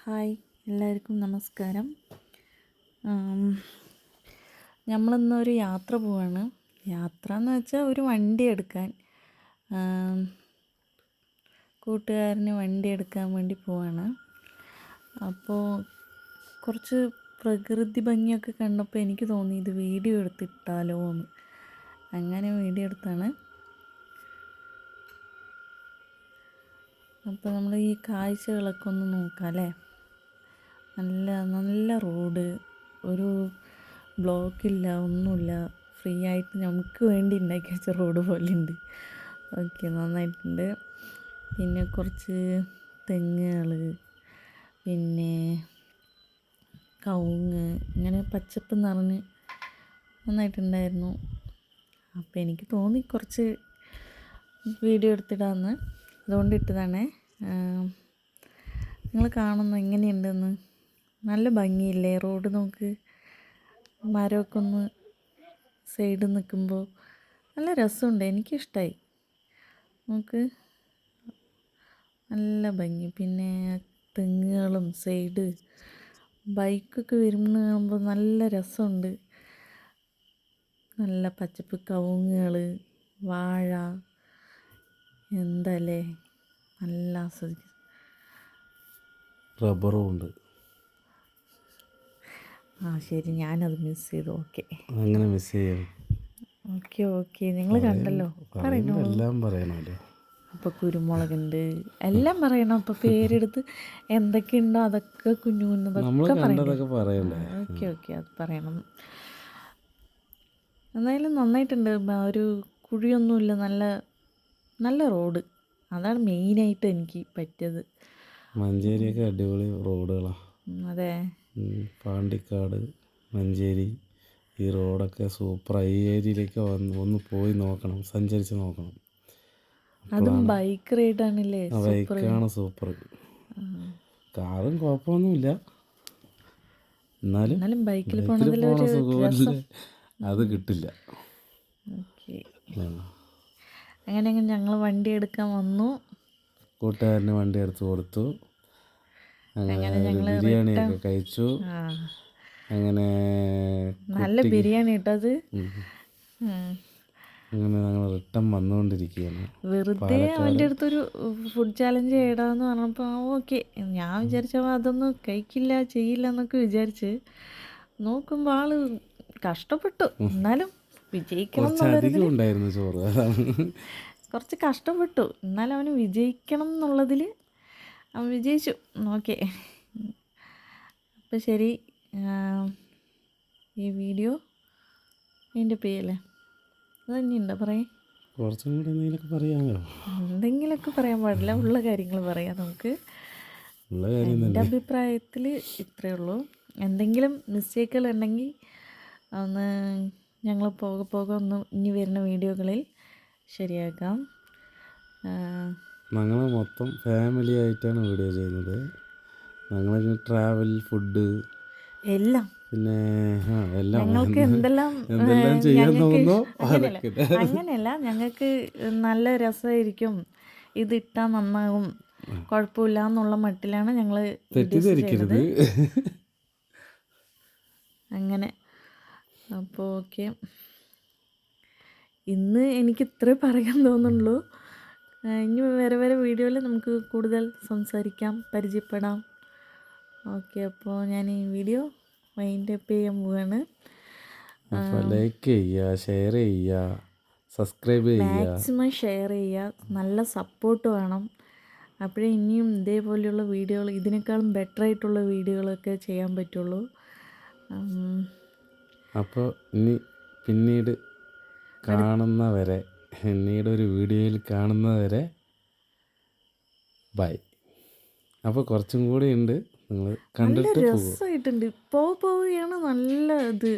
Hi, എല്ലാവർക്കും നമസ്കാരം. നമ്മളിന്നൊരു യാത്ര പോവാണ്. യാത്ര എന്ന് വെച്ചാൽ ഒരു വണ്ടി എടുക്കാൻ, കൂട്ടുകാരന് വണ്ടി എടുക്കാൻ വേണ്ടി പോവാണ്. അപ്പോൾ കുറച്ച് പ്രകൃതി ഭംഗിയൊക്കെ കണ്ടപ്പോൾ എനിക്ക് തോന്നി ഇത് വീഡിയോ എടുത്തിട്ടാലോ എന്ന്. അങ്ങനെ വീഡിയോ എടുത്താണ്. അപ്പോൾ നമ്മൾ ഈ കാഴ്ചകളൊക്കെ ഒന്ന് നോക്കാം അല്ലേ. നല്ല നല്ല റോഡ്, ഒരു ബ്ലോക്കില്ല, ഒന്നുമില്ല, ഫ്രീ ആയിട്ട് നമുക്ക് വേണ്ടി ഉണ്ടാക്കി വെച്ച റോഡ് പോലെ ഉണ്ട്. ഓക്കെ, നന്നായിട്ടുണ്ട്. പിന്നെ കുറച്ച് തെങ്ങുകൾ, പിന്നെ കവുങ്ങ്, ഇങ്ങനെ പച്ചപ്പ് നിറഞ്ഞ് നന്നായിട്ടുണ്ടായിരുന്നു. അപ്പോൾ എനിക്ക് തോന്നി കുറച്ച് വീഡിയോ എടുത്തിടാമെന്ന്, അതുകൊണ്ട് ഇട്ടതാണേ. നിങ്ങൾ കാണുന്നു എങ്ങനെയുണ്ടെന്ന്. നല്ല ഭംഗിയില്ലേ റോഡ്? നോക്ക്, മരമൊക്കെ ഒന്ന് സൈഡിൽ നിൽക്കുമ്പോൾ നല്ല രസമുണ്ട്, എനിക്കിഷ്ടമായി. നമുക്ക് നല്ല ഭംഗി. പിന്നെ തെങ്ങുകളും സൈഡ് ബൈക്കൊക്കെ വരുമ്പോൾ കാണുമ്പോൾ നല്ല രസമുണ്ട്. നല്ല പച്ചപ്പ്, കവുങ്ങുകൾ, വാഴ, എന്തല്ലേ, നല്ല ആസ്വദിക്കും. റബ്ബറും ഉണ്ട്. ശരി, ഞാനത് മിസ് ചെയ്തു. ഓക്കെ, അങ്ങനെ മിസ് ചെയ്യും. ഓക്കെ നിങ്ങൾ കണ്ടല്ലോ, പറയണോ? എല്ലാം പറയണമല്ലോ. അപ്പോൾ കുരുമുളകുണ്ട്, എല്ലാം പറയണം. അപ്പോൾ പേരെടുത്ത് എന്തൊക്കെയുണ്ടോ അതൊക്കെ കുഞ്ഞു കുഞ്ഞതൊക്കെ പറയണ്ടേ. ഓക്കെ അത് പറയണം. എന്തായാലും നന്നായിട്ടുണ്ട്. ഒരു കുഴിയൊന്നുമില്ല, നല്ല നല്ല റോഡ്. അതാണ് മെയിനായിട്ട് എനിക്ക് പറ്റിയത്. മഞ്ചേരിയൊക്കെ അടിപൊളി റോഡുകളാണ്. അതെ, പാണ്ടിക്കാട്, മഞ്ചേരി, ഈ റോഡൊക്കെ സൂപ്പറാണ്. ഈ ഏരിയയിലേക്ക് ഒന്ന് പോയി നോക്കണം, സഞ്ചരിച്ച് നോക്കണം. അതും ബൈക്ക് റൈഡാണല്ലേ? ബൈക്കാണ് സൂപ്പർ. കാറും കുഴപ്പമൊന്നുമില്ല, എന്നാലും ബൈക്കിൽ പോണ സുഖമില്ല, അത് കിട്ടില്ല. ഓക്കെ, അങ്ങനെ ഞങ്ങൾ വണ്ടി എടുക്കാൻ വന്നു. കൂട്ടുകാരന് വണ്ടി എടുത്ത് കൊടുത്തു. അങ്ങനെ ബിരിയാണിയൊക്കെ കഴിച്ചു. അങ്ങനെ നല്ല ബിരിയാണി ഇട്ടത്. അങ്ങനെ ഞങ്ങൾ റിട്ടേൺ വന്നുകൊണ്ടിരിക്കുകയാണ്. വെറുതെ അവൻ്റെ അടുത്തൊരു ഫുഡ് ചാലഞ്ച് ചെയ്യടാന്ന് പറഞ്ഞപ്പോൾ ഓക്കെ, ഞാൻ വിചാരിച്ചപ്പോൾ അതൊന്നും കഴിക്കില്ല ചെയ്യില്ല എന്നൊക്കെ വിചാരിച്ച് നോക്കുമ്പോൾ ആള് കഷ്ടപ്പെട്ടു. എന്നാലും വിജയിക്കണം ഉണ്ടായിരുന്നു ചോറ്, കുറച്ച് കഷ്ടപ്പെട്ടു, എന്നാലും അവന് വിജയിക്കണം എന്നുള്ളതിൽ അവൻ വിജയിച്ചു. ഓക്കെ, അപ്പം ശരി, ഈ വീഡിയോ എൻ്റെ പേരല്ലേ അത് തന്നെയുണ്ടോ? പറയേ, കുറച്ചും കൂടെ എന്തെങ്കിലുമൊക്കെ പറയാമല്ലോ. എന്തെങ്കിലുമൊക്കെ പറയാൻ പാടില്ല, ഉള്ള കാര്യങ്ങൾ പറയാം നമുക്ക്. എൻ്റെ അഭിപ്രായത്തിൽ ഇത്രയേ ഉള്ളൂ. എന്തെങ്കിലും മിസ്റ്റേക്കുകൾ ഉണ്ടെങ്കിൽ ഒന്ന് ഞങ്ങൾ പോകെ ഒന്ന് ഇനി വരുന്ന വീഡിയോകളിൽ ശരിയാക്കാം. ഞങ്ങൾ മൊത്തം ഫാമിലി ആയിട്ടാണ് വീഡിയോ ചെയ്യുന്നത്. ഞങ്ങൾ ട്രാവൽ, ഫുഡ് എല്ലാം, പിന്നെ ഞങ്ങൾക്ക് എന്തെല്ലാം ചെയ്യാൻ തോന്നുന്നു. അങ്ങനെയല്ല, ഞങ്ങൾക്ക് നല്ല രസമായിരിക്കും, ഇത് ഇട്ടാൽ നന്നാകും, കുഴപ്പമില്ല എന്നുള്ള മട്ടിലാണ് ഞങ്ങൾ തെറ്റിദ്ധരിക്കരുത്. അങ്ങനെ. അപ്പോൾ ഓക്കെ, ഇന്ന് എനിക്ക് ഇത്രേ പറയാൻ തോന്നുള്ളൂ. ഇനി വേറെ വീഡിയോയിൽ നമുക്ക് കൂടുതൽ സംസാരിക്കാം, പരിചയപ്പെടാം. ഓക്കെ, അപ്പോൾ ഞാൻ ഈ വീഡിയോ വൈൻഡ് അപ്പ് ചെയ്യാൻ പോവാണ്. ലൈക്ക് ചെയ്യുക, ഷെയർ ചെയ്യുക, സബ്സ്ക്രൈബ് ചെയ്യുക, മാക്സിമം ഷെയർ ചെയ്യുക. നല്ല സപ്പോർട്ട് വേണം. അപ്പോഴേ ഇനിയും ഇതേപോലെയുള്ള വീഡിയോകൾ, ഇതിനേക്കാളും ബെറ്റർ ആയിട്ടുള്ള വീഡിയോകളൊക്കെ ചെയ്യാൻ പറ്റുള്ളൂ. അപ്പോൾ പിന്നീട് ഒരു വീഡിയോയിൽ കാണുന്നവരെ ബൈ. അപ്പോൾ കുറച്ചും കൂടി ഉണ്ട്, നിങ്ങൾ കണ്ടിട്ട് രസമായിട്ടുണ്ട്. പോവുകയാണ് നല്ല ഇത്.